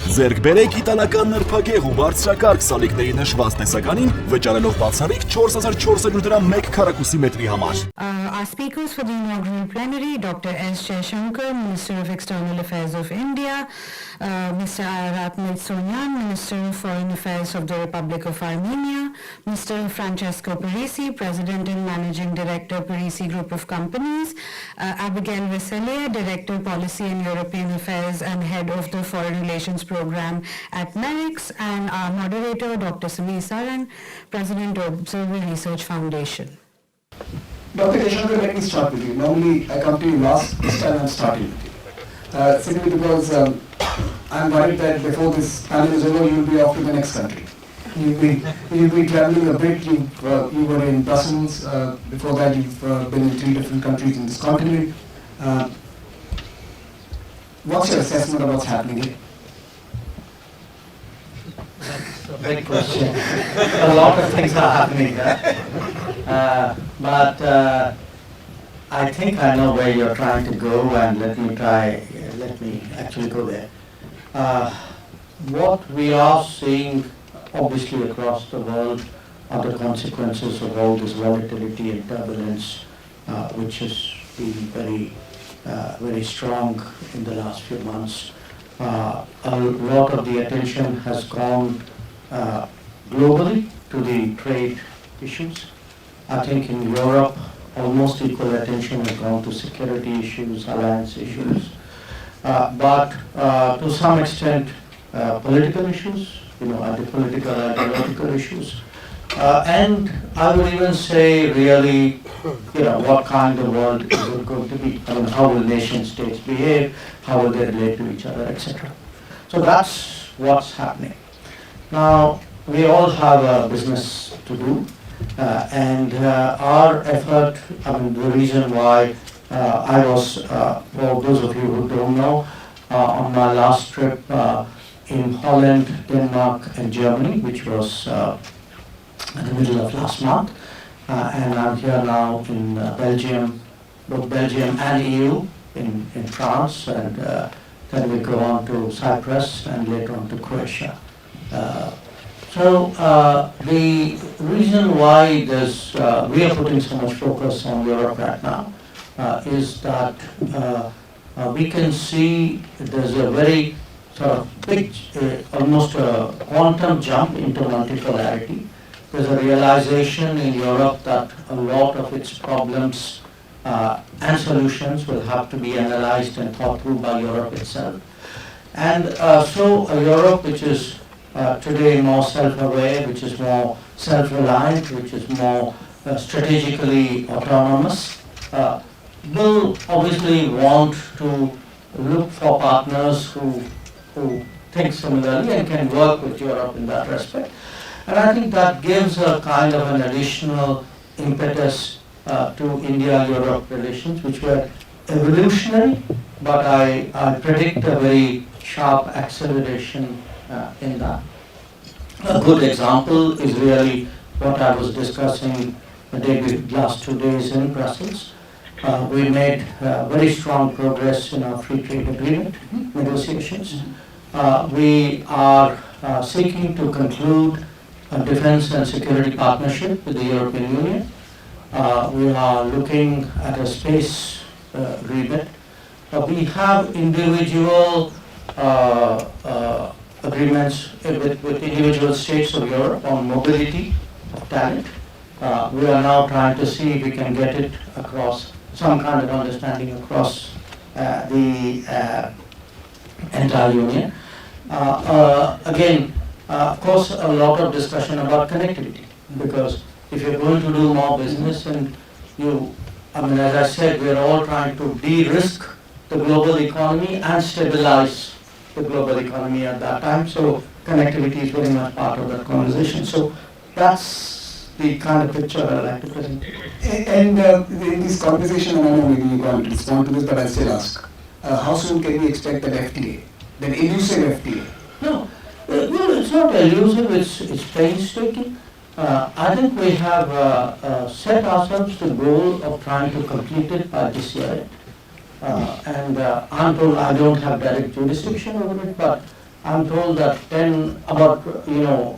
Ձեռք բերեք իտալական նրբագեղ ու բարձրակարգ սալիկների նշված տեսականին, վճարելով բացառիկ 4400 դրամ 1 քառակուսի մետրի համար։ Our speakers for the inaugural plenary, Dr. S. Jaishankar, Minister of External Affairs of India, Mr. Ararат Mիրզոյանը, Minister of Foreign Affairs of the Republic of Armenia, Mr. Francesco Parisi, President and Managing Director, Parisi Group of Companies, Abigail Veselea, Director, Policy and European Affairs and Head of the Foreign Relations Program at MERIX, and our moderator, Dr. Samir Saran, President of Observer Research Foundation. Dr. Jaishankar, let me start with you. Normally, I come to you last. This time I'm starting with you. Simply because I'm worried that before this panel is over, you'll be off to the next country. You'll be traveling a bit. You were in Brussels. Before that, you've been in 3 different countries in this continent. What's your assessment of what's happening here? That's a big question. A lot of things are happening there. But I think I know where you're trying to go, and let me actually go there. What we are seeing, obviously, across the world are the consequences of all this volatility and turbulence, which has been very strong in the last few months. A lot of the attention has gone globally to the trade issues. I think in Europe, almost equal attention has gone to security issues, alliance issues, but to some extent political issues, the political ideological issues, and I would even say really, what kind of world is it going to be? I mean, how will nation states behave? How will they relate to each other, etc. So that's what's happening. Now, we all have a business to do. And our effort, the reason why I was, for those of you who don't know, on my last trip in Holland, Denmark and Germany, which was in the middle of last month, and I'm here now in Belgium, both Belgium and EU, in France, and then we go on to Cyprus and later on to Croatia. So the reason why we are putting so much focus on Europe right now is that we can see there's a very sort of big, almost a quantum jump into multipolarity. There's a realization in Europe that a lot of its problems and solutions will have to be analyzed and thought through by Europe itself. And so a Europe which is today more self-aware, which is more self-reliant, which is more strategically autonomous, will obviously want to look for partners who think similarly and can work with Europe in that respect. And I think that gives a kind of an additional impetus to India-Europe relations, which were evolutionary, but I predict a very sharp acceleration in that. A good example is really what I was discussing the last 2 days in Brussels. We made very strong progress in our free trade agreement negotiations. We are seeking to conclude a defense and security partnership with the European Union. We are looking at a space remit. We have individual agreements with individual states of Europe on mobility of talent. We are now trying to see if we can get it across, some kind of understanding across the entire Union. Again, of course, a lot of discussion about connectivity, because if you're going to do more business and as I said, we're all trying to de-risk the global economy and stabilize the global economy at that time. So connectivity is very much part of that conversation. So that's the kind of picture I like to present. And in this conversation, and I know maybe you can't respond to this, but I'll still ask, how soon can we expect that FTA, that elusive FTA? No, well, it's not elusive, it's painstaking. I think we have set ourselves the goal of trying to complete it by this year. And I'm told I don't have direct jurisdiction over it, but I'm told that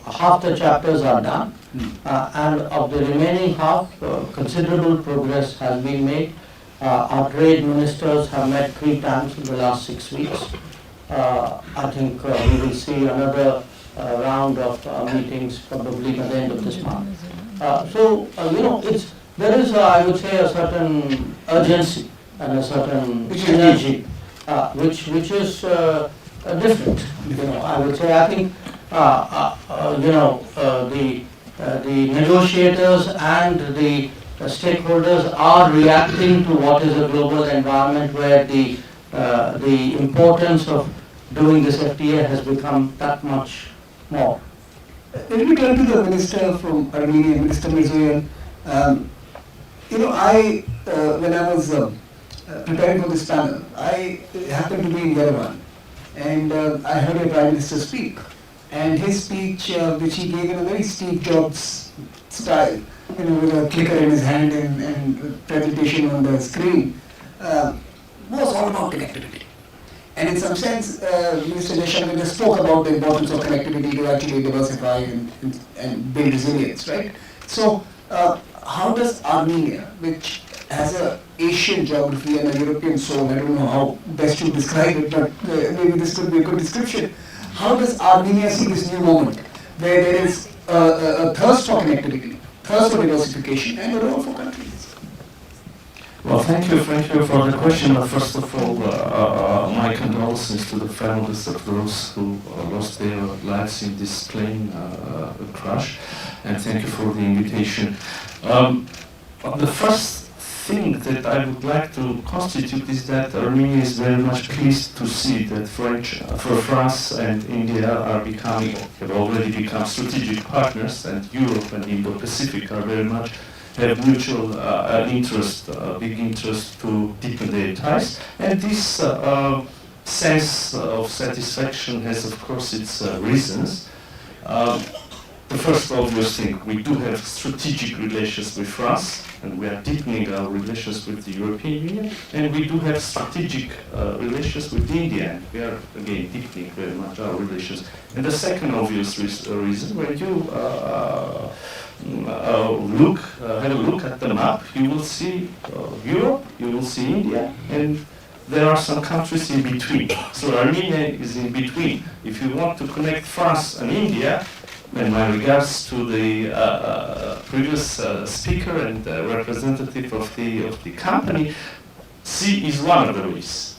half the chapters are done, and of the remaining half, considerable progress has been made. Our trade ministers have met 3 times in the last 6 weeks. I think we will see another round of meetings probably by the end of this month. There is, I would say, a certain urgency and a certain energy, which is different. I would say, I think, the negotiators and the stakeholders are reacting to what is a global environment where the importance of doing this FTA has become that much more. Let me turn to the minister from Armenia, Minister Mիրզոյանը. When I was preparing for this panel, I happened to be in Yerevan, and I heard a Prime Minister speak. And his speech, which he gave in a very Steve Jobs style, with a clicker in his hand and presentation on the screen, was all about connectivity. And in some sense, Minister Jaishankar just spoke about the importance of connectivity to actually diversify and build resilience, right? So, how does Armenia, which has an Asian geography and a European soul, I don't know how best to describe it, but maybe this could be a good description. How does Armenia see this new moment, where there is a thirst for connectivity, thirst for diversification, and a role for countries? Well, thank you for the question. First of all, my condolences to the families of those who lost their lives in this plane crash, and thank you for the invitation. The first thing that I would like to constitute is that Armenia is very much pleased to see that France and India have already become strategic partners, and Europe and Indo-Pacific are very much have mutual big interest to deepen their ties. And this sense of satisfaction has, of course, its reasons. The first obvious thing, we do have strategic relations with France, and we are deepening our relations with the European Union, and we do have strategic relations with India, and we are, again, deepening very much our relations. And the second obvious reason, when you have a look at the map, you will see Europe, you will see India, and there are some countries in between. So Armenia is in between. If you want to connect France and India, and my regards to the previous speaker and representative of the company, sea is one of the ways.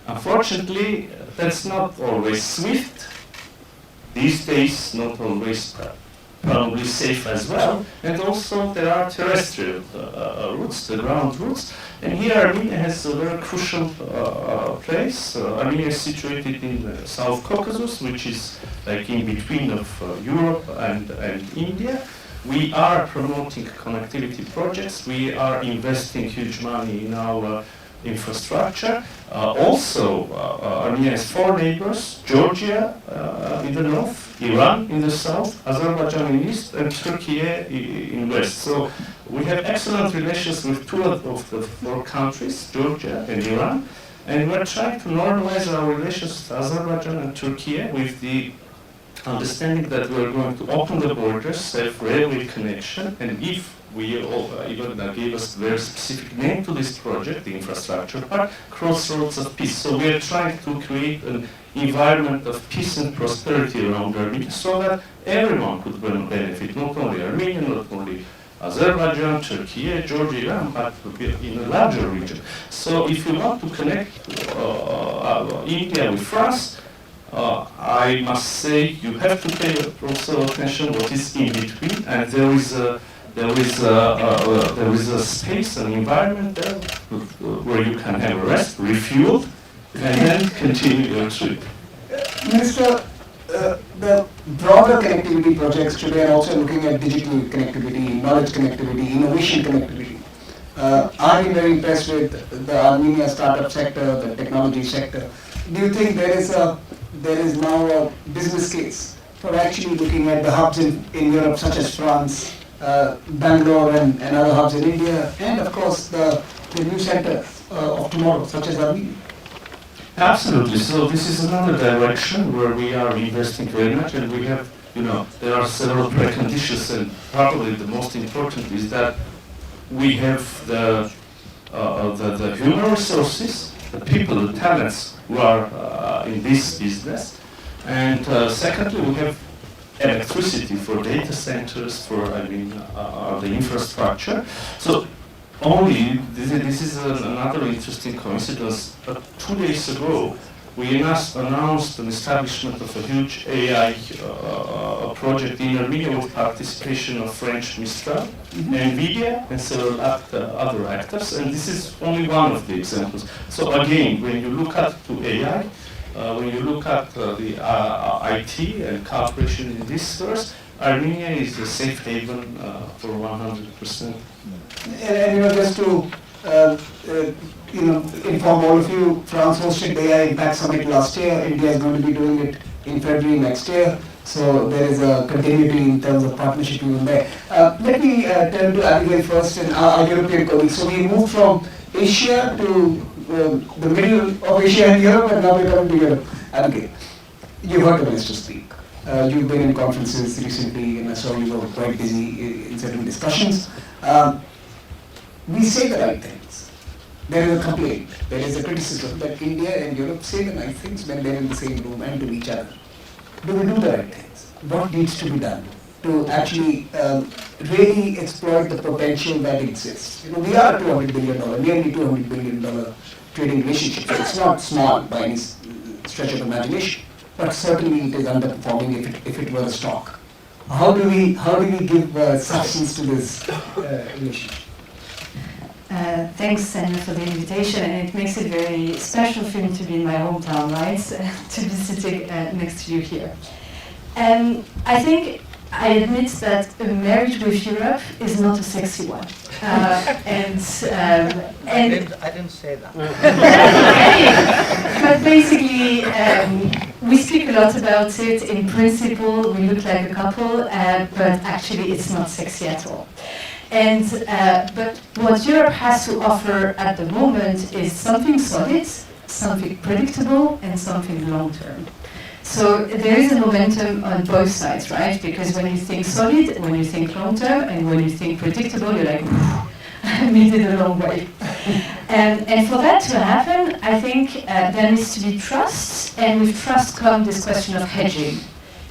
Unfortunately, that's not always swift. These days, not always probably safe as well, and also there are terrestrial routes, the ground routes, and here Armenia has a very crucial place. Armenia is situated in the South Caucasus, which is like in between of Europe and India. We are promoting connectivity projects, we are investing huge money in our infrastructure. Also, Armenia has 4 neighbors: Georgia in the north, Iran in the south, Azerbaijan in east, and Turkey in west. So we have excellent relations with 2 of the 4 countries, Georgia and Iran, and we're trying to normalize our relations with Azerbaijan and Turkey with the understanding that we're going to open the borders, have railway connection, and if we even gave us a very specific name to this project, the infrastructure part, Crossroads of Peace. So we are trying to create an environment of peace and prosperity around Armenia so that everyone could benefit, not only Armenia, not only Azerbaijan, Turkey, Georgia, Iran, but in a larger region. So if you want to connect India with France, I must say you have to pay also attention what is in between, and there is a space, an environment there where you can have a rest, refuel, and then continue your trip. Minister, the broader connectivity projects today are also looking at digital connectivity, knowledge connectivity, innovation connectivity. I've been very impressed with the Armenia startup sector, the technology sector. Do you think there is now a business case for actually looking at the hubs in Europe, such as France, Bangalore and other hubs in India, and of course the new centers of tomorrow, such as Armenia? Absolutely. So this is another direction where we are investing very much, and we have, there are several preconditions, and probably the most important is that we have the human resources, the people, the talents who are in this business, and secondly, we have electricity for data centers, for the infrastructure. So only this is another interesting coincidence. But 2 days ago, we announced an establishment of a huge AI project in Armenia with participation of French Mistral, NVIDIA, and several other actors. And this is only one of the examples. So again, when you look at to AI, when you look at the IT and cooperation in this source, Armenia is a safe haven for 100%. And just to inform all of you, France hosted the AI Impact Summit last year. India is going to be doing it in February next year. So there is a continuity in terms of partnership even there. Let me turn to Abigail first and our European colleagues. So we moved from Asia to the middle of Asia and Europe, and now we're coming to Europe. Abigail, you heard the minister speak. You've been in conferences recently, and I saw you were quite busy in certain discussions. We say the right things. There is a complaint, there is a criticism that India and Europe say the right things when they're in the same room and to each other. Do we do the right things? What needs to be done to actually really exploit the potential that exists? We are a $200 billion, nearly $200 billion trading relationship. So it's not small by any stretch of imagination, but certainly it is underperforming if it were a stock. How do we give substance to this relationship? Thanks, Senator, for the invitation, and it makes it very special for me to be in my hometown, right? To be sitting next to you here. I think I admit that a marriage with Europe is not a sexy one. I didn't say that. But basically, we speak a lot about it. In principle, we look like a couple, but actually it's not sexy at all. And but what Europe has to offer at the moment is something solid, something predictable, and something long-term. So there is a momentum on both sides, right? Because when you think solid, when you think long-term, and when you think predictable, you're like, I made it a long way. And for that to happen, I think there needs to be trust, and with trust comes this question of hedging.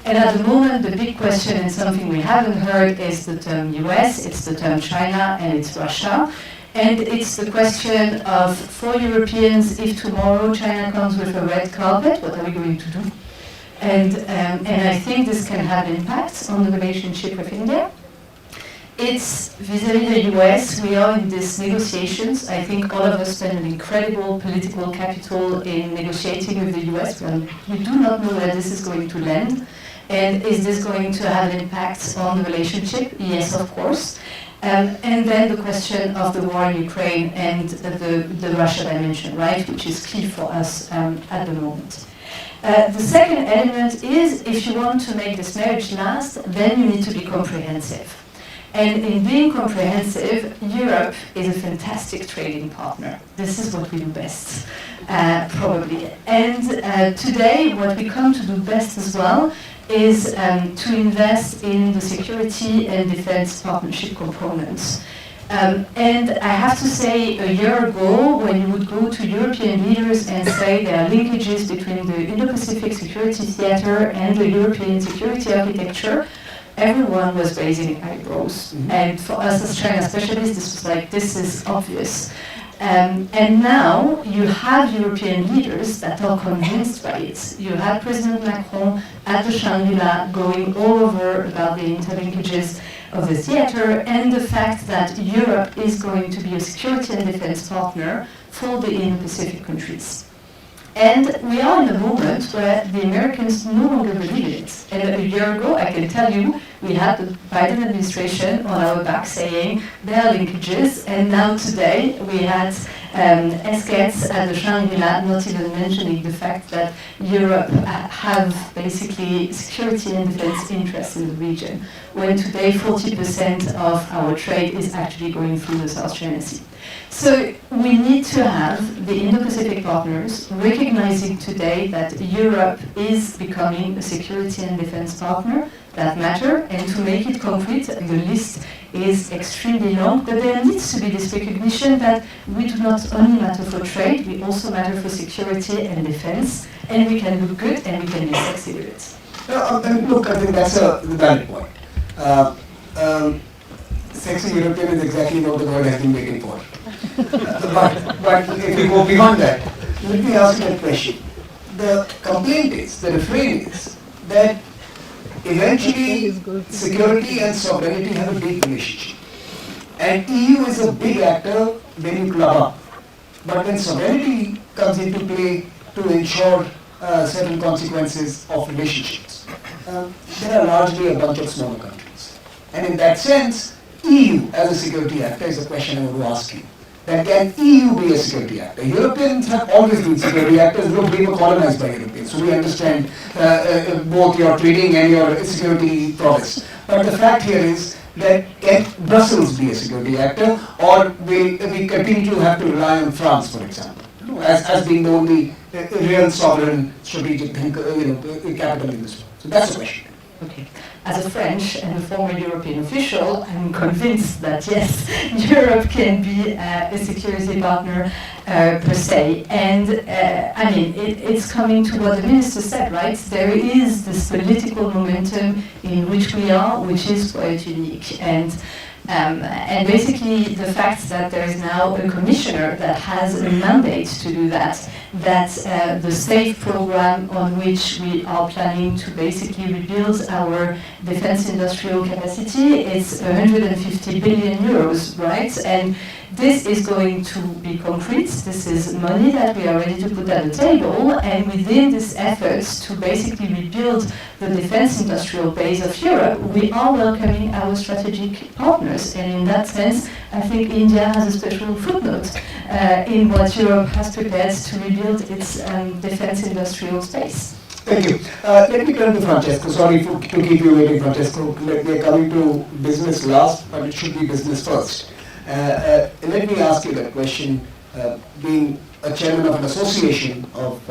And at the moment, the big question, and something we haven't heard, is the term US, it's the term China, and it's Russia. And it's the question of, for Europeans, if tomorrow China comes with a red carpet, what are we going to do? And I think this can have impacts on the relationship with India. It's vis-à-vis the US, we are in these negotiations. I think all of us spend an incredible political capital in negotiating with the US. We do not know where this is going to land. And is this going to have an impact on the relationship? Yes, of course. And then the question of the war in Ukraine and the Russia dimension, right, which is key for us at the moment. The second element is, if you want to make this marriage last, then you need to be comprehensive. And in being comprehensive, Europe is a fantastic trading partner. This is what we do best, probably. And today, what we come to do best as well is to invest in the security and defense partnership components. And I have to say, a year ago, when you would go to European leaders and say there are linkages between the Indo-Pacific security theater and the European security architecture, everyone was raising eyebrows. And for us as China specialists, this was like, this is obvious. And now you have European leaders that are convinced by it. You have President Macron at the Shangri-La going all over about the interlinkages of the theater and the fact that Europe is going to be a security and defense partner for the Indo-Pacific countries. And we are in a moment where the Americans no longer believe it. And a year ago, I can tell you, we had the Biden administration on our back saying there are linkages, and now today we had Esquets at the Shangri-La, not even mentioning the fact that Europe have basically security and defense interests in the region, when today 40% of our trade is actually going through the South China Sea. So we need to have the Indo-Pacific partners recognizing today that Europe is becoming a security and defense partner that matter, and to make it concrete, the list is extremely long, but there needs to be this recognition that we do not only matter for trade, we also matter for security and defense, and we can look good and we can be sexy with it. Look, I think that's a valid point. Sexy European is exactly what the word has been waiting for. But if we go beyond that, let me ask you a question. The complaint is, the refrain is, that eventually security and sovereignty have a deep relationship. And EU is a big actor when you club up. But when sovereignty comes into play to ensure certain consequences of relationships, there are largely a bunch of smaller countries. And in that sense, EU as a security actor is a question I want to ask you. That can EU be a security actor? Europeans have always been security actors. Look, we were colonized by Europeans, so we understand both your trading and your security prowess. But the fact here is that can Brussels be a security actor, or will we continue to have to rely on France, for example, as being the only real sovereign strategic capital in this world? So that's the question. Okay. As a French and a former European official, I'm convinced that yes, Europe can be a security partner per se. And I mean, it's coming to what the minister said, right? There is this political momentum in which we are, which is quite unique. And basically the fact that there is now a commissioner that has a mandate to do that, the SAFE program on which we are planning to basically rebuild our defense industrial capacity, is 150 billion euros, right? And this is going to be concrete. This is money that we are ready to put at the table, and within this efforts to basically rebuild the defense industrial base of Europe, we are welcoming our strategic partners. And in that sense, I think India has a special footnote in what Europe has prepared to rebuild its defense industrial space. Thank you. Let me turn to Francesco. Sorry to keep you waiting, Francesco. We are coming to business last, but it should be business first. Let me ask you that question. Being a chairman of an association of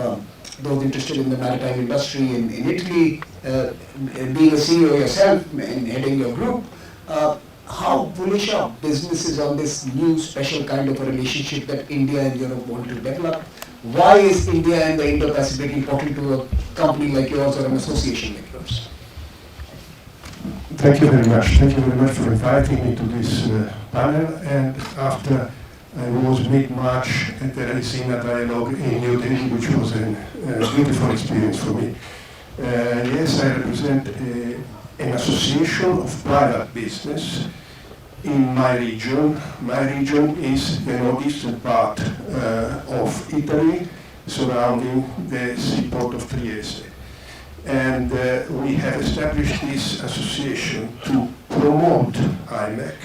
those interested in the maritime industry in Italy, being a CEO yourself and heading your group, how bullish are businesses on this new special kind of a relationship that India and Europe want to develop? Why is India and the Indo-Pacific important to a company like yours or an association like yours? Thank you very much. Thank you very much for inviting me to this panel. And after I was mid-March at the Raisina dialogue in New Delhi, which was a beautiful experience for me. Yes, I represent an association of private business in my region. My region is the northeastern part of Italy, surrounding the seaport of Trieste. And we have established this association to promote IMEC,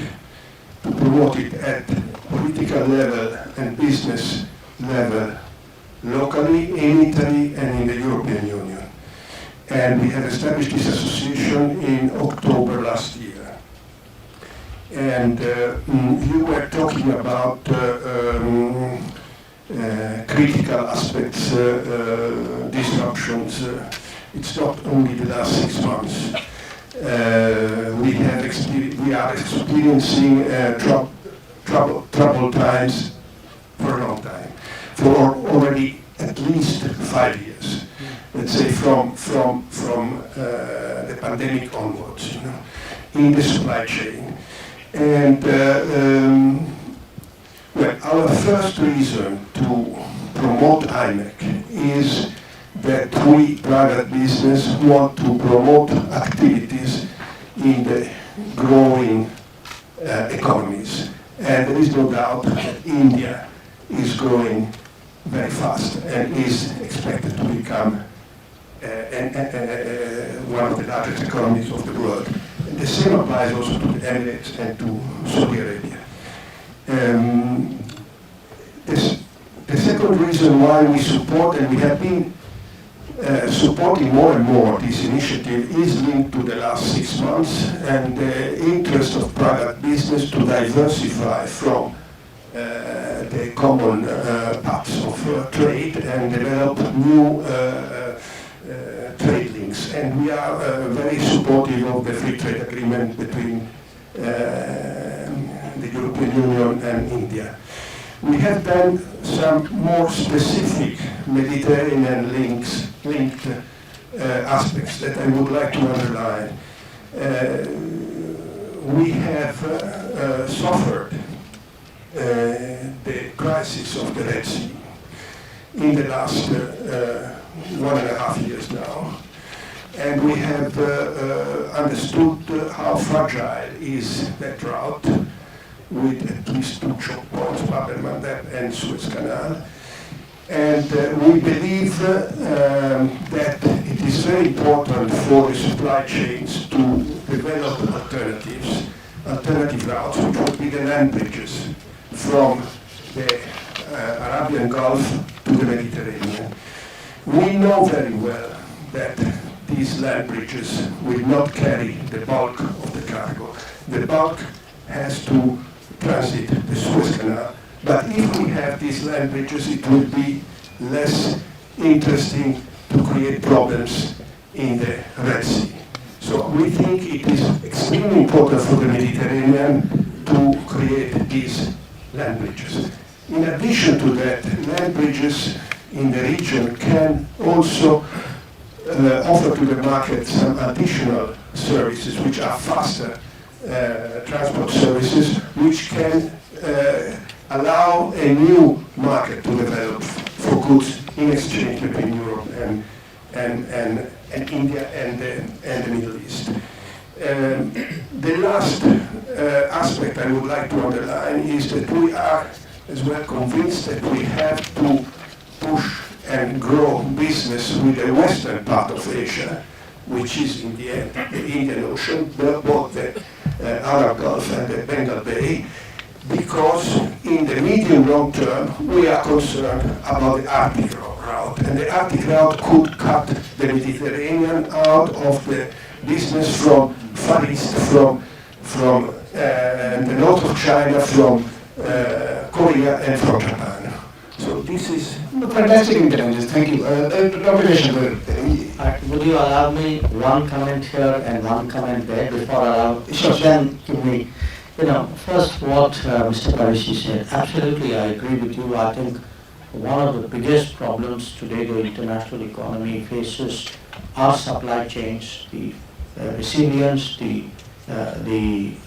to promote it at political level and business level, locally in Italy and in the European Union. And we have established this association in October last year. And you were talking about critical aspects, disruptions. It's not only the last 6 months. We are experiencing troubled times for a long time, for already at least 5 years. Let's say from the pandemic onwards, in the supply chain. And well, our first reason to promote IMEC is that we, private business, want to promote activities in the growing economies. And there is no doubt that India is growing very fast and is expected to become one of the largest economies of the world. And the same applies also to the Emirates and to Saudi Arabia. second reason why we support, and we have been supporting more and more this initiative, is linked to the last 6 months and the interest of private business to diversify from the common paths of trade and develop new trade links. And we are very supportive of the free trade agreement between the European Union and India. We have done some more specific Mediterranean linked aspects that I would like to underline. We have suffered the crisis of the Red Sea in the last 1.5 years now. And we have understood how fragile is that route, with at least 2 choke points, Bab el-Mandeb and Suez Canal. And we believe that it is very important for the supply chains to develop alternative routes, which would be the land bridges from the Arabian Gulf to the Mediterranean. We know very well that these land bridges will not carry the bulk of the cargo. The bulk has to transit the Suez Canal. But if we have these land bridges, it will be less interesting to create problems in the Red Sea. So we think it is extremely important for the Mediterranean to create these land bridges. In addition to that, land bridges in the region can also offer to the market some additional services, which are faster transport services, which can allow a new market to develop for goods in exchange between Europe and India and the Middle East. The last aspect I would like to underline is that we are as well convinced that we have to push and grow business with the western part of Asia, which is in the end the Indian Ocean, both the Arab Gulf and the Bengal Bay, because in the medium-long term we are concerned about the Arctic route, and the Arctic route could cut the Mediterranean out of the business from Far East, from the north of China, from Korea and from Japan. So this is fantastic interventions. Thank you. Dr. Jaishankar. Would you allow me one comment here and one comment there before Sure. then give me, first what Mr. Parishi said. Absolutely, I agree with you. I think one of the biggest problems today the international economy faces are supply chains, the resilience, the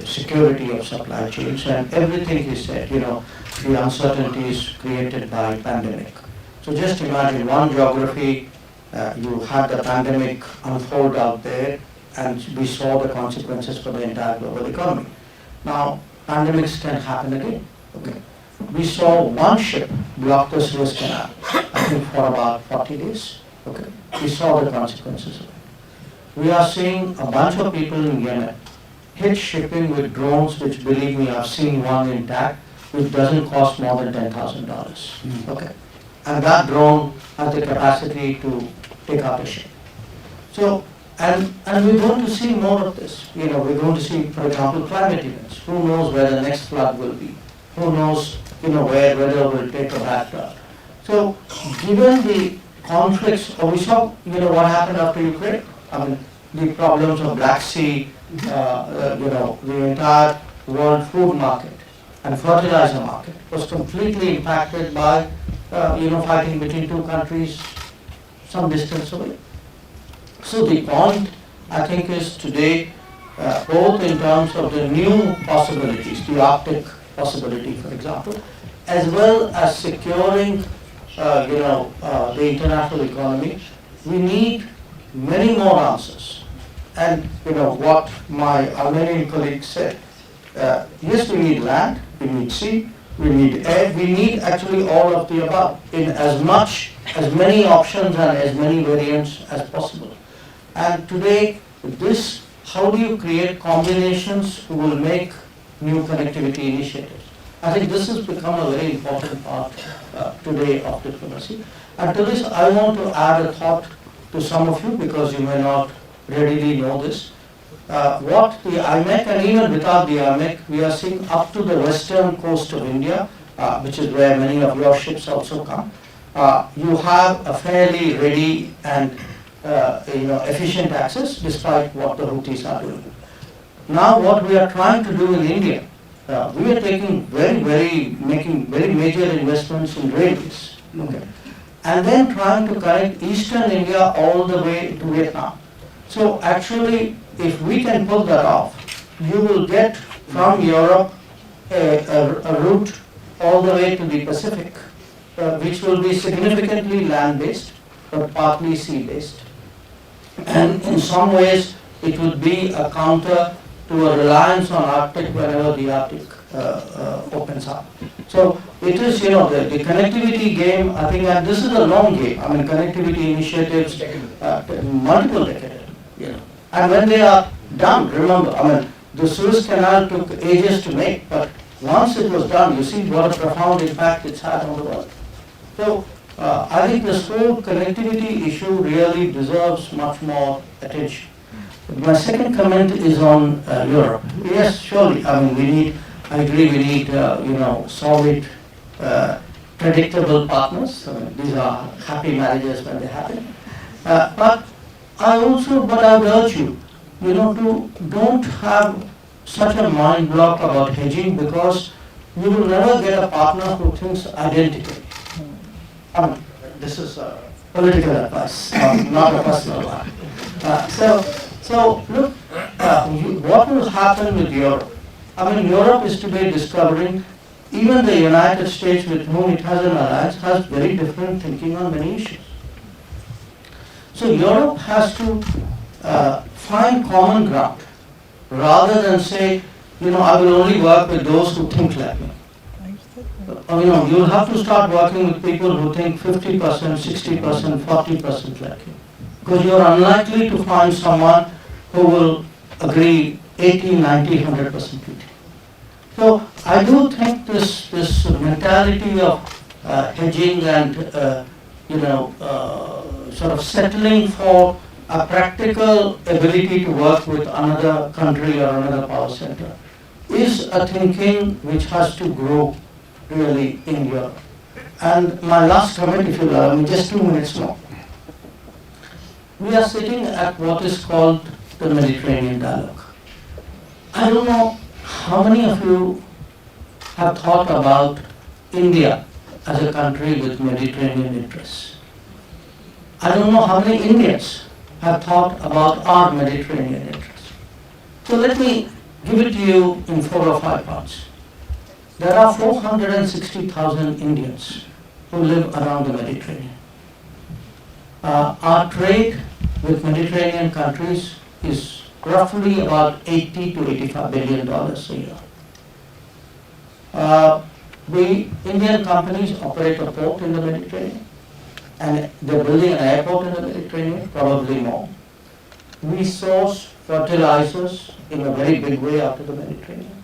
security of supply chains, and everything he said, the uncertainties created by pandemic. So just imagine one geography, you had the pandemic unfold out there, and we saw the consequences for the entire global economy. Now, pandemics can happen again. Okay. We saw one ship block the Suez Canal, I think for about 40 days. Okay. We saw the consequences of it. We are seeing a bunch of people in Yemen hit shipping with drones, which, believe me, I've seen one intact, which doesn't cost more than $10,000. Okay. And that drone has the capacity to take out a ship. So, and we're going to see more of this. We're going to see, for example, climate events. Who knows where the next flood will be? Who knows, where weather will take a bad turn. So, given the conflicts, we saw, what happened after Ukraine. I mean, the problems of Black Sea, the entire world food market and fertilizer market was completely impacted by, fighting between two countries some distance away. So the point, I think, is today, both in terms of the new possibilities, the Arctic possibility, for example, as well as securing, the international economy, we need many more answers. And what my Armenian colleague said, yes, we need land, we need sea, we need air, we need actually all of the above in as many options and as many variants as possible. And today, how do you create combinations who will make new connectivity initiatives? I think this has become a very important part today of diplomacy. And to this, I want to add a thought to some of you, because you may not readily know this. What the IMEC, and even without the IMEC, we are seeing up to the western coast of India, which is where many of your ships also come. You have a fairly ready and efficient access, despite what the Houthis are doing. Now, what we are trying to do in India, we are taking making very major investments in railways, okay, and then trying to connect eastern India all the way to Vietnam. So actually, if we can pull that off, you will get from Europe a route all the way to the Pacific, which will be significantly land-based, but partly sea-based. And in some ways, it would be a counter to a reliance on Arctic whenever the Arctic opens up. So it is, the connectivity game, I think, and this is a long game. I mean, connectivity initiatives, multiple decades, And when they are done, remember, I mean, the Suez Canal took ages to make, but once it was done, you see what a profound impact it's had on the world. So I think this whole connectivity issue really deserves much more attention. My second comment is on Europe. Yes, surely. I mean, I agree, we need, solid, predictable partners. I mean, these are happy marriages when they happen. But I would urge you, to don't have such a mind block about hedging, because you will never get a partner who thinks identically. I mean, this is political advice, not a personal one. So look, what will happen with Europe? I mean, Europe is today discovering even the United States, with whom it has an alliance, has very different thinking on many issues. So Europe has to find common ground, rather than say, I will only work with those who think like me. You'll have to start working with people who think 50%, 60%, 40% like you. Because you're unlikely to find someone who will agree 80, 90, 100% with you. So I do think this mentality of hedging and sort of settling for a practical ability to work with another country or another power center is a thinking which has to grow really in Europe. And my last comment, if you allow me, just 2 minutes more. We are sitting at what is called the Mediterranean dialogue. I don't know how many of you have thought about India as a country with Mediterranean interests. I don't know how many Indians have thought about our Mediterranean interests. So let me give it to you in 4 or 5 parts. There are 460,000 Indians who live around the Mediterranean. Our trade with Mediterranean countries is roughly about $80 to $85 billion a year. The Indian companies operate a port in the Mediterranean, and they're building an airport in the Mediterranean, probably more. We source fertilizers in a very big way out of the Mediterranean.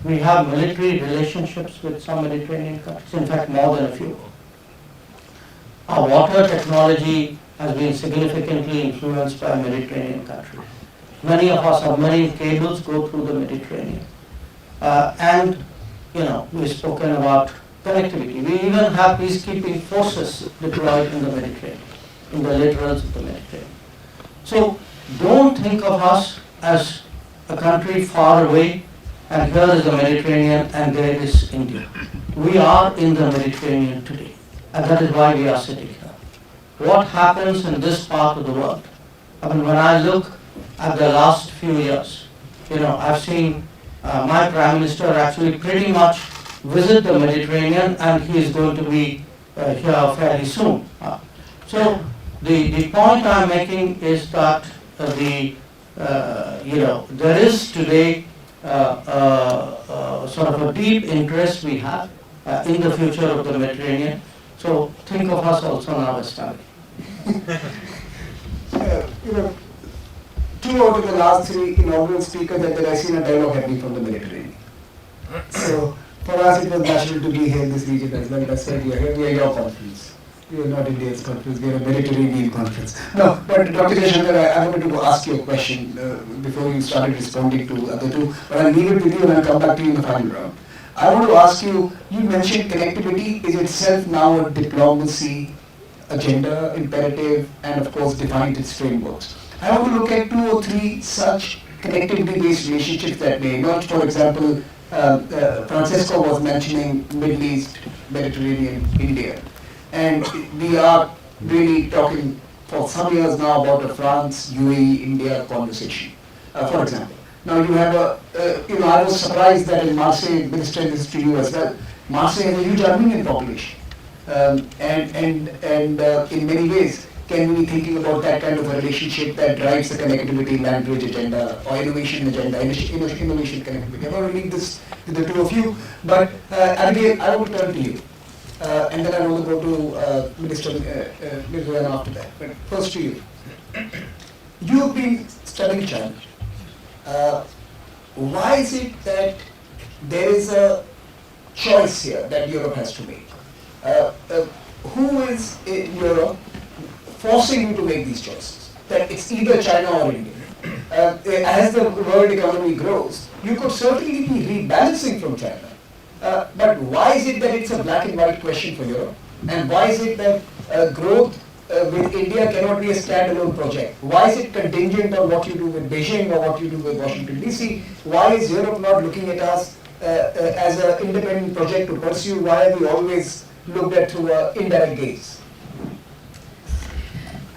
We have military relationships with some Mediterranean countries, in fact more than a few. Our water technology has been significantly influenced by Mediterranean countries. Many of our submarine cables go through the Mediterranean. And we've spoken about connectivity. We even have peacekeeping forces deployed in the Mediterranean, in the littorals of the Mediterranean. So don't think of us as a country far away, and here is the Mediterranean and there is India. We are in the Mediterranean today, and that is why we are sitting here. What happens in this part of the world? I mean, when I look at the last few years, I've seen my Prime Minister actually pretty much visit the Mediterranean, and he is going to be here fairly soon. So the point I'm making is that there is today sort of a deep interest we have in the future of the Mediterranean. So think of us also now as family. 2 out of the last 3 inaugural speakers at the Raisina dialogue have been from the Mediterranean. So For us, it was natural to be here in this region as well. That's why we are here. We are your conference. We are not India's conference. We are a Mediterranean conference. No, but Dr. Jaishankar, I wanted to ask you a question before you started responding to other two. But I'll leave it with you and I'll come back to you in the final round. I want to ask you, you mentioned connectivity is itself now a diplomacy agenda, imperative, and of course defined its frameworks. I want to look at 2 or 3 such connectivity-based relationships that may emerge. For example, Francesco was mentioning Middle East, Mediterranean, India. And we are really talking for some years now about a France, UAE, India conversation, for example. Now you have I was surprised that in Marseille, Minister, this is to you as well, Marseille has a huge Armenian population. And in many ways, can we be thinking about that kind of a relationship that drives the connectivity land bridge agenda or innovation agenda, innovation connectivity? I want to leave this to the two of you, but Abigail, I want to turn to you. And then I want to go to Minister Myrzoyan after that. But first to you. You've been studying China. Why is it that there is a choice here that Europe has to make? Who is in Europe forcing you to make these choices? That it's either China or India. As the world economy grows, you could certainly be rebalancing from China. But why is it that it's a black and white question for Europe? And why is it that growth with India cannot be a standalone project? Why is it contingent on what you do with Beijing or what you do with Washington DC? Why is Europe not looking at us as an independent project to pursue? Why have we always looked at through an indirect gaze?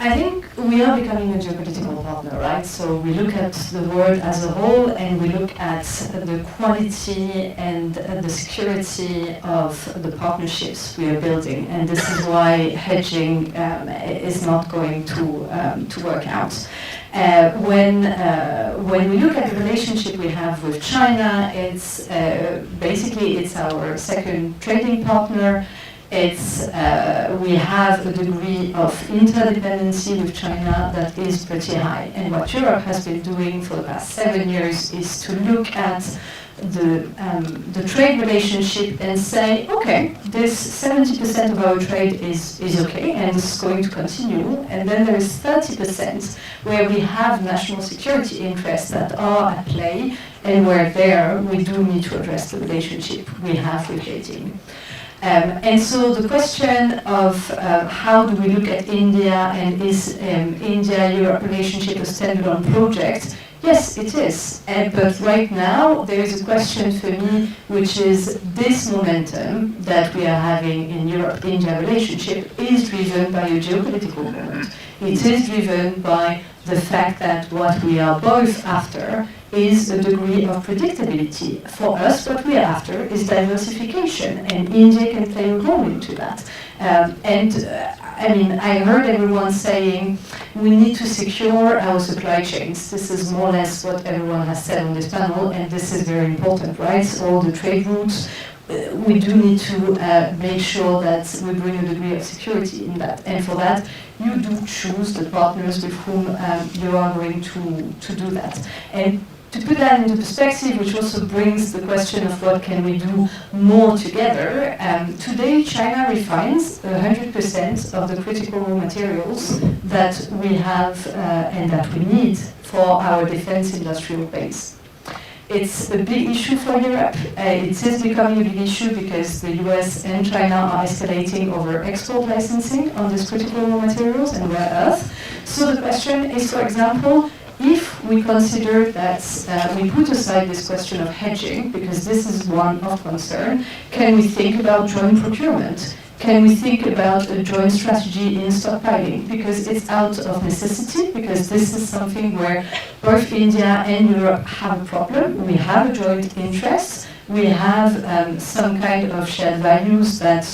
I think we are becoming a geopolitical partner, right? So we look at the world as a whole and we look at the quality and the security of the partnerships we are building. And this is why hedging is not going to work out. When we look at the relationship we have with China, it's basically it's our second trading partner. We have a degree of interdependency with China that is pretty high. And what Europe has been doing for the past 7 years is to look at the trade relationship and say, okay, this 70% of our trade is okay and this is going to continue. And then there is 30% where we have national security interests that are at play and where there we do need to address the relationship we have with Beijing. And so the question of how do we look at India and is India-Europe relationship a standalone project? Yes, it is. But right now there is a question for me, which is this momentum that we are having in Europe-India relationship is driven by a geopolitical moment. It is driven by the fact that what we are both after is a degree of predictability. For us, what we are after is diversification, and India can play a role into that. I heard everyone saying we need to secure our supply chains. This is more or less what everyone has said on this panel, and this is very important, right? So all the trade routes, we do need to make sure that we bring a degree of security in that. And for that, you do choose the partners with whom you are going to do that. And to put that into perspective, which also brings the question of what can we do more together, today China refines 100% of the critical raw materials that we have and that we need for our defense industrial base. It's a big issue for Europe. It is becoming a big issue because the US and China are escalating over export licensing on these critical raw materials and rare earth. So the question is, for example, if we consider that we put aside this question of hedging, because this is one of concern, can we think about joint procurement? Can we think about a joint strategy in stockpiling? Because it's out of necessity, because this is something where both India and Europe have a problem. We have a joint interest. We have some kind of shared values that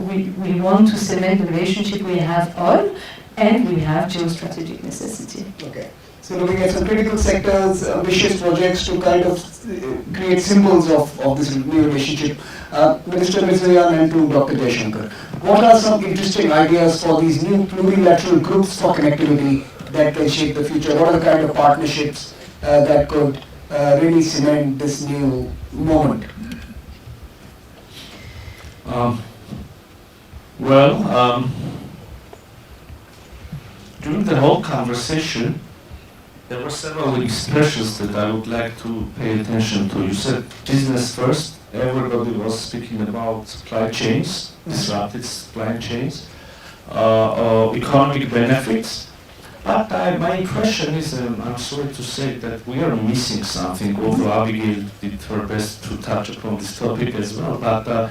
we want to cement the relationship we have on, and we have geostrategic necessity. Okay. So looking at some critical sectors, ambitious projects to kind of create symbols of this new relationship. Minister Myrzoyan and to Dr. Jaishankar, what are some interesting ideas for these new plurilateral groups for connectivity that can shape the future? What are the kind of partnerships that could really cement this new moment? During the whole conversation, there were several expressions that I would like to pay attention to. You said business first. Everybody was speaking about supply chains, disrupted supply chains, economic benefits. But my impression is, I'm sorry to say, that we are missing something. Although Abigail did her best to touch upon this topic as well. But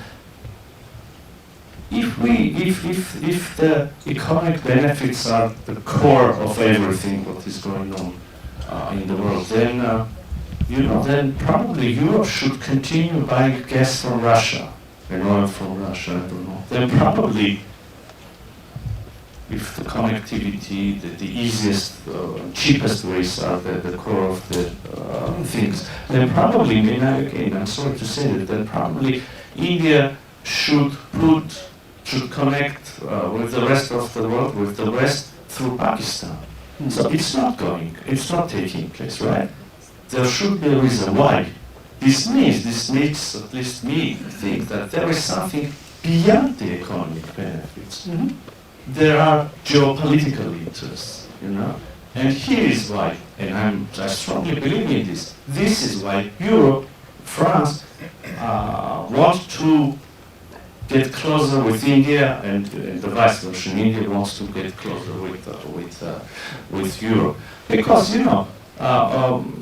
if the economic benefits are the core of everything what is going on in the world, then then probably Europe should continue buying gas from Russia and oil from Russia. I don't know. Then probably, if the connectivity, the easiest, cheapest ways are the core of the things, then probably, I'm sorry to say that, then probably India should connect with the rest of the world, with the West through Pakistan. So it's not taking place, right? There should be a reason why. This makes at least me think that there is something beyond the economic benefits. There are geopolitical interests, and here is why, and I strongly believe in this. This is why Europe, France, want to get closer with India, and the vice versa. India wants to get closer with Europe, because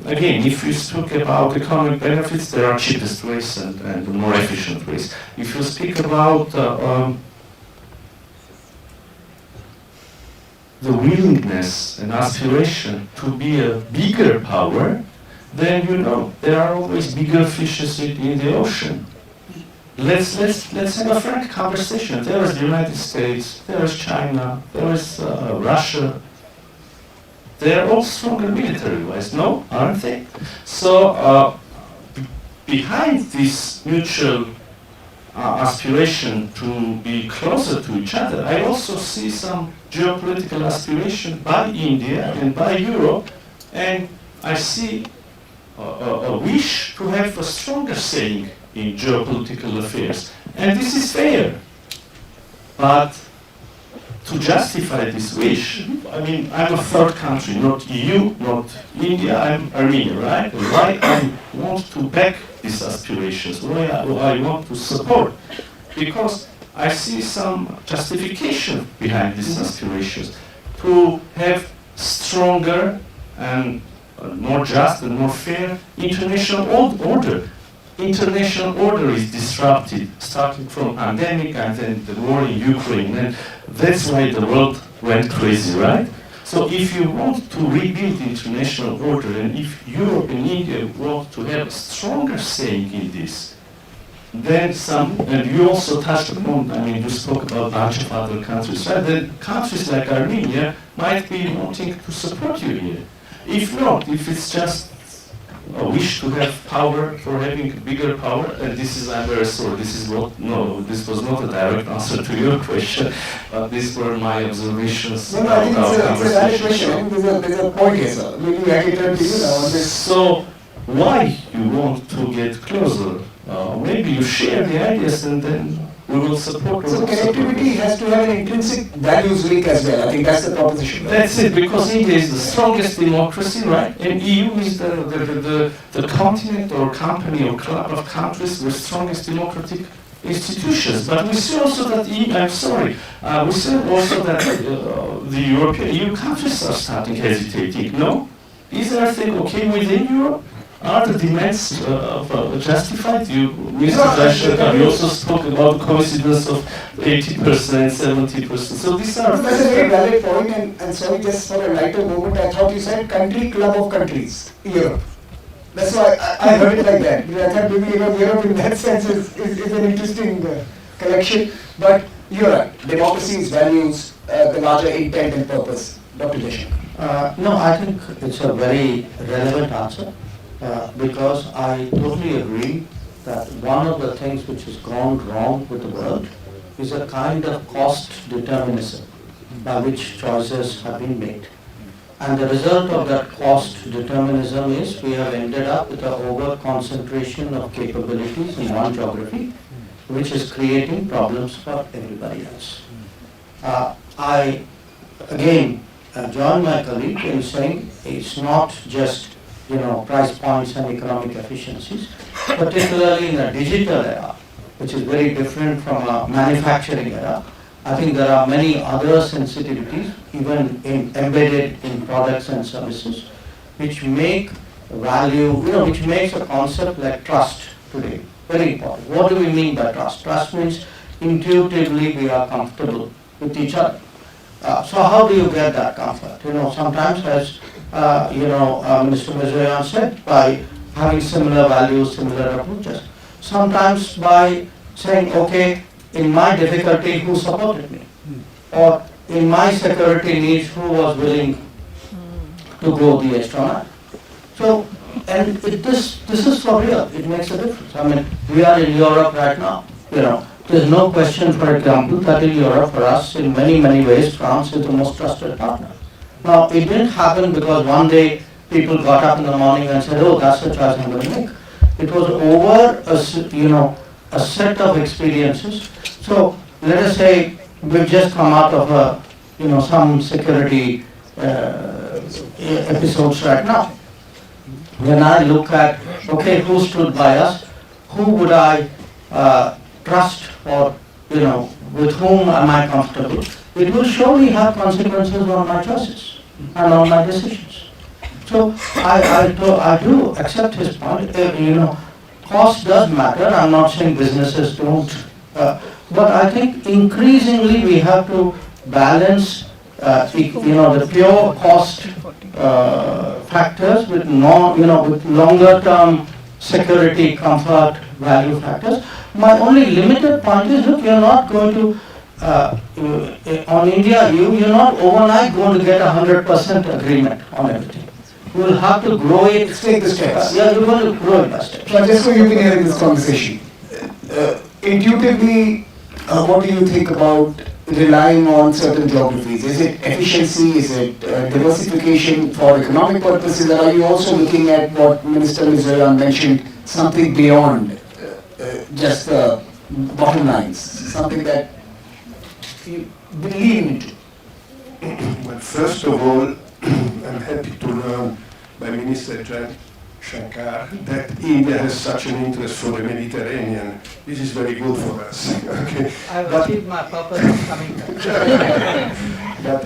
again, if you speak about economic benefits, there are cheapest ways and more efficient ways. If you speak about the willingness and aspiration to be a bigger power, then there are always bigger fishes in the ocean. Let's have a frank conversation. There is the United States, there is China, there is Russia. They are all stronger military-wise, no? Aren't they? So behind this mutual aspiration to be closer to each other, I also see some geopolitical aspiration by India and by Europe, and I see a wish to have a stronger saying in geopolitical affairs. And this is fair. But to justify this wish, I'm a third country, not EU, not India, I'm Armenia, right? Why I want to back these aspirations, why I want to support? Because I see some justification behind these aspirations to have stronger and more just and more fair international order. International order is disrupted, starting from pandemic and then the war in Ukraine, and that's why the world went crazy, right? So if you want to rebuild the international order, and if Europe and India want to have a stronger saying in this, then and you also touched upon, you spoke about a bunch of other countries, right? Then countries like Armenia might be wanting to support you here. If not, if it's just a wish to have power, for having bigger power, and I'm very sorry, this was not a direct answer to your question, but these were my observations. No, I think it's a valid question. There's a point here, sir. Maybe I can turn to you now on this. So, why you want to get closer? Maybe you share the ideas and then we will support. So connectivity has to have an intrinsic values link as well. I think that's the proposition. Right? That's it, because India is the strongest democracy, right? And EU is the continent or company or club of countries with strongest democratic institutions. But we see also that we see also that the European EU countries are starting hesitating. No, is everything okay within Europe? Are the demands justified? Mr. Dashaka, you also spoke about the coincidence of 80%, 70%. So these are... That's a very valid point, and sorry, just for a lighter moment, I thought you said country club of countries, Europe. That's why I heard it like that. I thought maybe Europe in that sense is an interesting collection. But you're right, democracy's values, the larger intent and purpose. Dr. Dashaka. No, I think it's a very relevant answer. Because I totally agree that one of the things which has gone wrong with the world is a kind of cost determinism by which choices have been made. And the result of that cost determinism is we have ended up with an over concentration of capabilities in one geography which is creating problems for everybody else. I again join my colleague in saying it's not just price points and economic efficiencies, particularly in the digital era, which is very different from a manufacturing era. I think there are many other sensitivities, even embedded in products and services, which make value, which makes a concept like trust today very important. What do we mean by trust? Trust means intuitively we are comfortable with each other. So how do you get that comfort? Sometimes, as Mr. Mizrayan said, by having similar values, similar approaches. Sometimes by saying, okay, in my difficulty, who supported me? Or in my security needs, who was willing to go the extra mile? So, and this is for real. It makes a difference. I mean, we are in Europe right now. There's no question, for example, that in Europe, for us, in many, many ways, France is the most trusted partner. Now, it didn't happen because one day people got up in the morning and said, oh, that's the choice I'm going to make. It was over a set of experiences. So, let us say we've just come out of some security episodes right now. When I look at, okay, who stood by us, who would I trust, or with whom am I comfortable, it will surely have consequences on my choices and on my decisions. So I do accept his point. Cost does matter. I'm not saying businesses don't, but I think increasingly we have to balance the pure cost factors with with longer term security, comfort, value factors. My only limited point is, look, you're not going to on India, you're not overnight going to get 100% agreement on everything. You will have to grow it. Take the steps. Yeah, you're going to grow it by steps. Francesco, you've been hearing this conversation. Intuitively, what do you think about relying on certain geographies? Is it efficiency? Is it diversification for economic purposes? Or are you also looking at what Minister Mizrayan mentioned, something beyond just the bottom lines, something that you believe into? Well, first of all, I'm happy to learn by Minister Shankar that India has such an interest for the Mediterranean. This is very good for us. Okay. I've achieved my purpose of coming but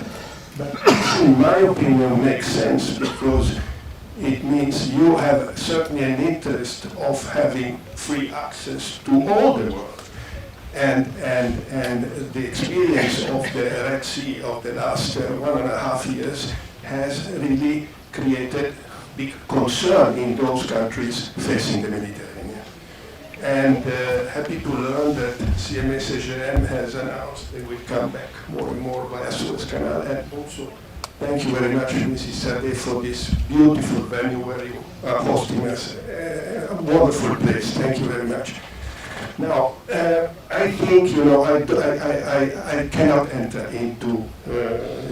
in my opinion makes sense, because it means you have certainly an interest of having free access to all the world. And the experience of the Red Sea of the last 1.5 years has really created big concern in those countries facing the Mediterranean. And happy to learn that CMS SGM has announced they will come back more and more via Suez Canal. And also, thank you very much, Mrs. Sade, for this beautiful venue where you are hosting us. A wonderful place. Thank you very much. Now, I think, I cannot enter into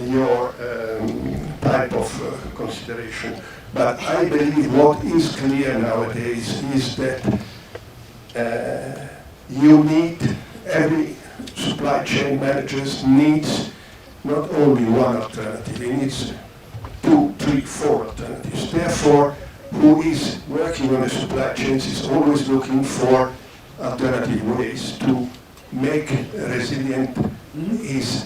your type of consideration, but I believe what is clear nowadays is that every supply chain manager needs not only one alternative, he needs 2, 3, 4 alternatives. Therefore, who is working on the supply chains is always looking for alternative ways to make resilient his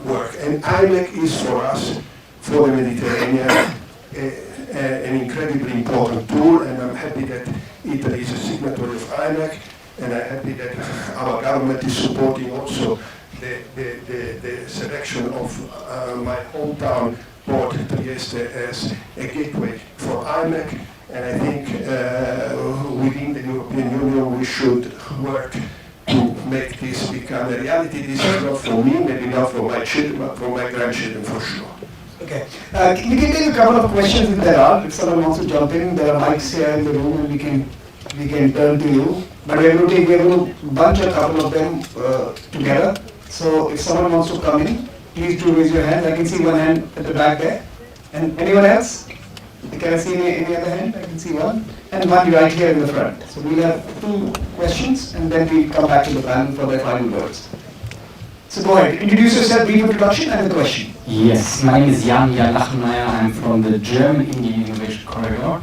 work. And IMEC is for us, for the Mediterranean, an incredibly important tool, and I'm happy that Italy is a signatory of IMEC, and I'm happy that our government is supporting also the selection of my hometown port, Trieste, as a gateway for IMEC. And I think within the European Union we should work to make this become a reality. This is not for me, maybe not for my children, but for my grandchildren for sure. Okay. We can take a couple of questions if there are. If someone wants to jump in, there are mics here in the room and we can turn to you. But we're going to bunch a couple of them together. So if someone wants to come in, please do raise your hand. I can see one hand at the back there. And anyone else? Can I see any other hand? I can see one. And one right here in the front. So we'll have 2 questions and then we'll come back to the panel for their final words. So go ahead, introduce yourself, brief introduction and the question. Yes, my name is Jan Lachmeier. I'm from the German Indian Innovation Corridor.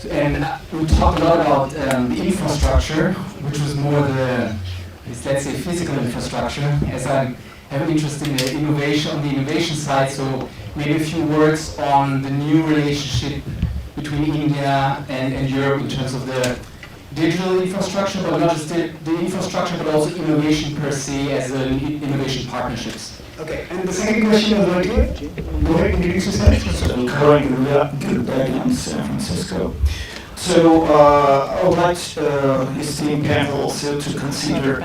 And we talked a lot about the infrastructure, which was more let's say, physical infrastructure, as I have an interest in the innovation, on the innovation side, so maybe a few words on the new relationship between India and Europe in terms of the digital infrastructure, but not just the infrastructure, but also innovation per se as innovation partnerships. Okay, and the second question is right here. Go ahead, introduce yourself. So, Currently in San Francisco. So, I would like esteemed panel also to consider,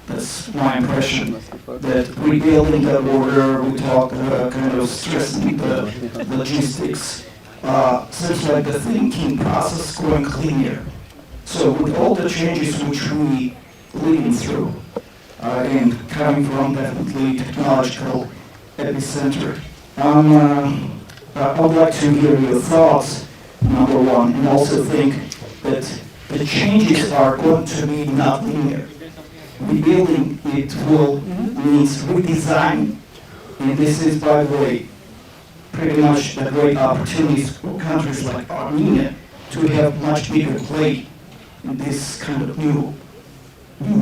that's my impression, that rebuilding the border, we talk kind of stressing the logistics, seems like the thinking process going cleaner. So with all the changes which we living through, and coming from definitely technological epicenter, I would like to hear your thoughts, number one, and also think that the changes are going to be not linear. Rebuilding it will means redesign, and this is, by the way, pretty much a great opportunities for countries like Armenia to have much bigger play in this kind of new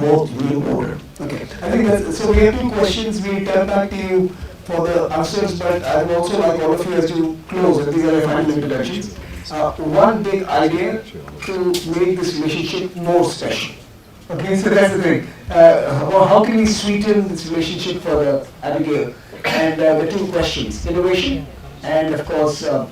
world, new order. Okay, I think that's, so we have 2 questions. We turn back to you for the answers, but I would also like all of you as you close, and these are your final introductions. One big idea to make this relationship more special. Okay, so that's the thing. How can we sweeten this relationship for Abigail? And the 2 questions: innovation, and of course the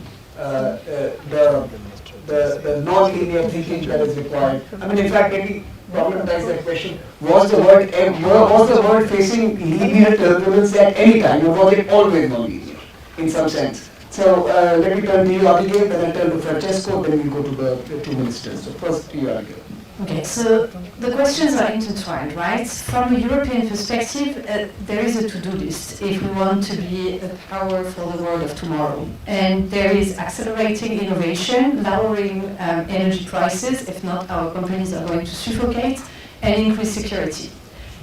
non-linear thinking that is required. I mean, in fact, let me problematize that question. Was the world facing linear turbulence at any time, or was it always non-linear in some sense? So let me turn to you, Abigail, then I'll turn to Francesco, then we'll go to the 2 ministers. So first to you, Abigail. Okay, so the questions are intertwined, right? From a European perspective, there is a to-do list if we want to be a power for the world of tomorrow. And there is accelerating innovation, lowering energy prices, if not our companies are going to suffocate, and increase security.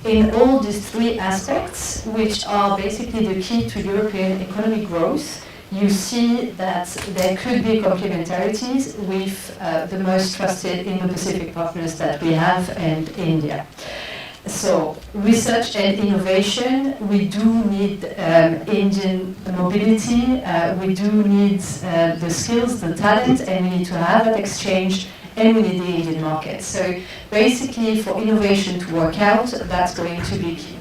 In all these 3 aspects, which are basically the key to European economic growth, you see that there could be complementarities with the most trusted Indo-Pacific partners that we have and India. So research and innovation, we do need Indian mobility, we do need the skills, the talent, and we need to have that exchange, and we need the Indian market. So basically for innovation to work out, that's going to be key.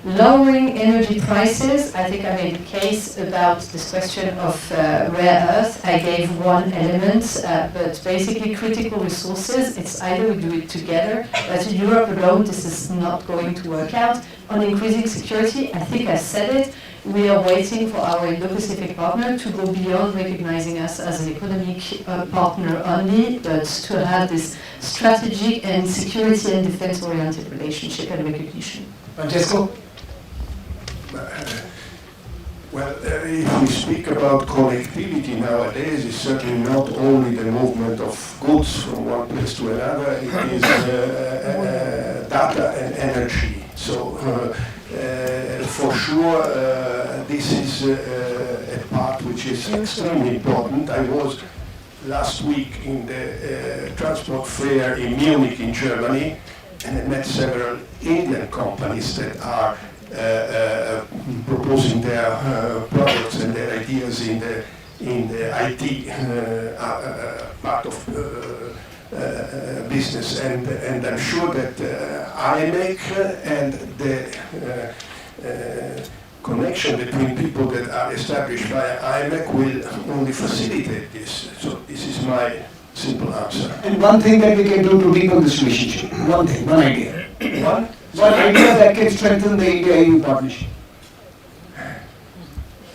Lowering energy prices, I think I made a case about this question of rare earth. I gave one element, but basically critical resources, it's either we do it together, but in Europe alone this is not going to work out. On increasing security, I think I said it, we are waiting for our Indo-Pacific partner to go beyond recognizing us as an economic partner only, but to have this strategic and security and defense-oriented relationship and recognition. Francesco? Well, if we speak about connectivity nowadays, it's certainly not only the movement of goods from one place to another, it is data and energy. So for sure, this is a part which is extremely important. I was last week in the transport fair in Munich in Germany, and I met several Indian companies that are proposing their products and their ideas in the IT part of business, and I'm sure that IMEC and the connection between people that are established by IMEC will only facilitate this. So this is my simple answer. And one thing that we can do to deepen this relationship, one thing, one idea. One idea that can strengthen the India-EU partnership.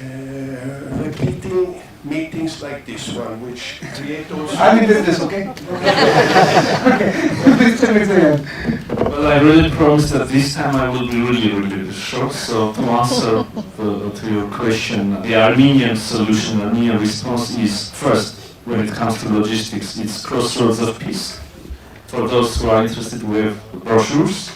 Repeating meetings like this one, which create those... I'm in business, okay? Okay. Well, Well, I really promise that this time I will be really short. So to answer to your question, the Armenian solution, Armenian response is first, when it comes to logistics, it's crossroads of peace. For those who are interested, we have brochures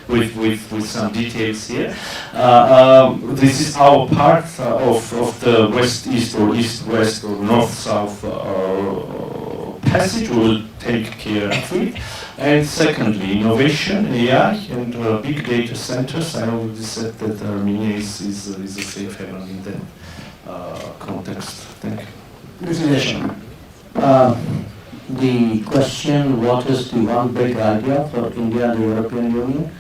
with some details here. This is our part of the west-east or east-west or north-south passage. We will take care of it. And secondly, innovation, AI, and big data centers. I already said that Armenia is a safe haven in that context. Thank you. The question, what is the one big idea for India and the European Union?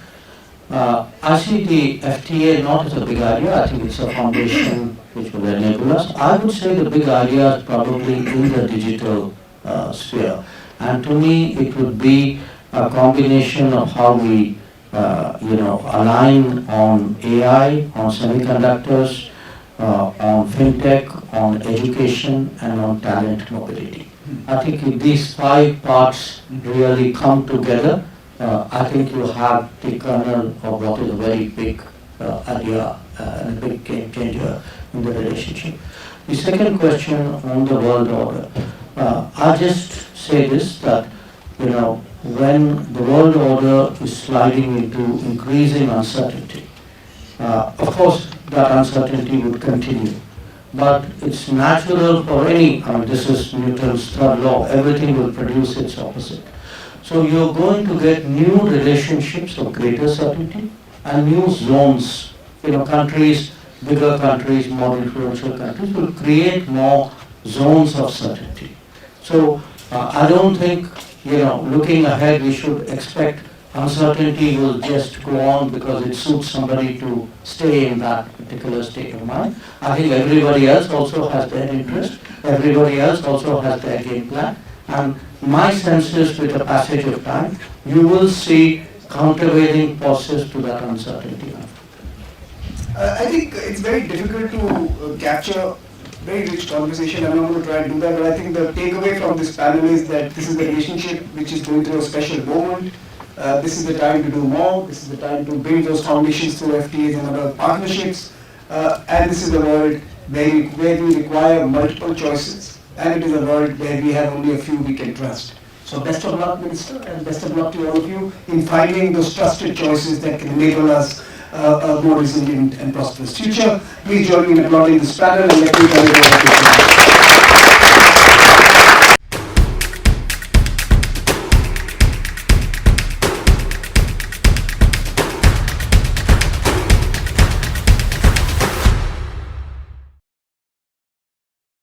I see the FTA not as a big idea. I think it's a foundation which will enable us. I would say the big idea is probably in the digital sphere. And to me, it would be a combination of how we, align on AI, on semiconductors, on fintech, on education, and on talent mobility. I think if these 5 parts really come together, I think you have the kernel of what is a very big idea and a big game changer in the relationship. The second question on the world order, I just say this, that when the world order is sliding into increasing uncertainty, of course that uncertainty would continue. But it's natural for any, this is Newton's third law, everything will produce its opposite. So you're going to get new relationships of greater certainty and new zones. Countries, bigger countries, more influential countries will create more zones of certainty. So I don't think, looking ahead, we should expect uncertainty will just go on because it suits somebody to stay in that particular state of mind. I think everybody else also has their interest. Everybody else also has their game plan. And my sense is, with the passage of time, you will see countervailing forces to that uncertainty. I think it's very difficult to capture very rich conversation. I'm not going to try and do that, but I think the takeaway from this panel is that this is a relationship which is going through a special moment. This is the time to do more. This is the time to build those foundations through FTAs and other partnerships. And this is a world where we require multiple choices. And it is a world where we have only a few we can trust. So best of luck, Minister, and best of luck to all of you in finding those trusted choices that can enable us a more resilient and prosperous future. Please join me in applauding this panel and let me tell you about this.